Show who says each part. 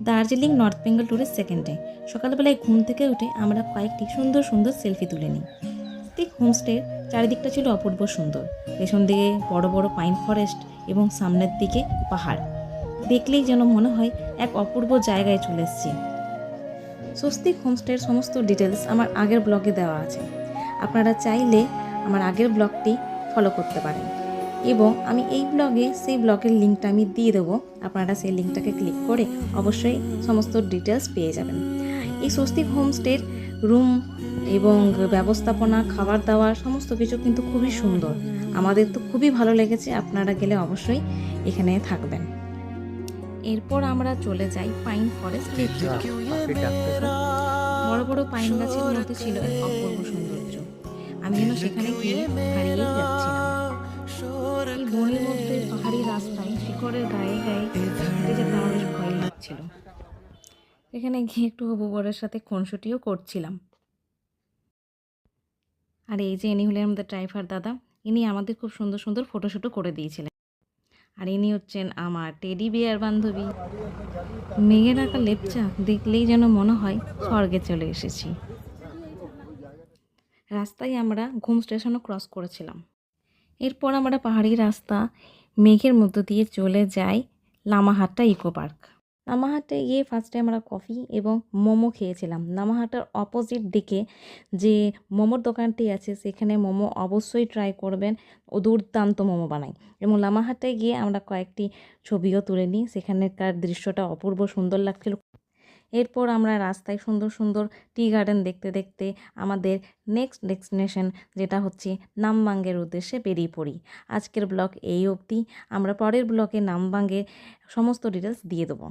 Speaker 1: Darjeeling north Bengal ট্যুরের second day. সকালবেলায় ঘুম থেকে উঠে আমরা কয়েকটি সুন্দর সুন্দর সেলফি তুলে নিই। প্রত্যেক হোমস্টের চারিদিকটা ছিল অপূর্ব সুন্দর। পেছন দিকে বড় বড় পাইন ফরেস্ট এবং সামনের দিকে পাহাড়। দেখলেই যেন মনে হয় এক অপূর্ব জায়গায় চলে এসেছি। স্বস্তিক হোমস্টের সমস্ত ডিটেলস আমার আগের ব্লগে দেওয়া আছে, আপনারা চাইলে আমার আগের ব্লগটি ফলো করতে পারেন এবং আমি এই ব্লগে সেই ব্লগের লিঙ্কটা আমি দিয়ে দেবো। আপনারা সেই লিঙ্কটাকে ক্লিক করে অবশ্যই সমস্ত ডিটেলস পেয়ে যাবেন। এই স্বস্তিক হোমস্টের রুম এবং ব্যবস্থাপনা, খাবার দাবার সমস্ত কিছু কিন্তু খুবই সুন্দর। আমাদের তো খুবই ভালো লেগেছে, আপনারা গেলে অবশ্যই এখানে থাকবেন। এরপর আমরা চলে যাই পাইন ফরেস্ট দেখতে। বড় বড় পাইন গাছের মধ্যে ছিল এক অপূর্ব সৌন্দর্য। আমি যেন সেখানে গিয়ে হারিয়েই যাচ্ছিলাম। এই বনের মধ্যে পাহাড়ি রাস্তায় শিখরের গায়ে গায়ে হেঁটে যেতে আমার বেশ ভয় লাগছিল। এখানে গিয়ে একটু হবু বরের সাথে খুনসুটিও করছিলাম। আর এই যে ইনি হলেন আমাদের ড্রাইভার দাদা, ইনি আমাদের খুব সুন্দর সুন্দর ফটোশ্যুটও করে দিয়েছিলেন। আর ইনি হচ্ছেন আমার টেডি বিয়ার বান্ধবী। মেঘের আঁকা লেপচা দেখলেই যেন মনে হয় স্বর্গে চলে এসেছি। রাস্তায় আমরা ঘুম স্টেশনও ক্রস করেছিলাম। এরপর আমরা পাহাড়ি রাস্তা মেঘের মধ্য দিয়ে চলে যাই লামাহাট্টা ইকো পার্ক। লামাহাটে গিয়ে ফার্স্টে আমরা কফি এবং মোমো খেয়েছিলাম। লামাহাট্টার অপোজিট দিকে যে মোমোর দোকানটি আছে সেখানে মোমো অবশ্যই ট্রাই করবেন, ও দুর্দান্ত মোমো বানায়। এবং লামাহাটে গিয়ে আমরা কয়েকটি ছবিও তুলে নিই, সেখানকার দৃশ্যটা অপূর্ব সুন্দর লাগছিল। এরপর আমরা রাস্তায় সুন্দর সুন্দর টি গার্ডেন দেখতে দেখতে আমাদের নেক্সট ডেস্টিনেশন যেটা হচ্ছে নামবাংগের উদ্দেশ্যে বেরিয়ে পড়ি। আজকের ব্লগ এই অবধি। আমরা পরের ব্লগে নামবাংগের সমস্ত ডিটেলস দিয়ে দেবো।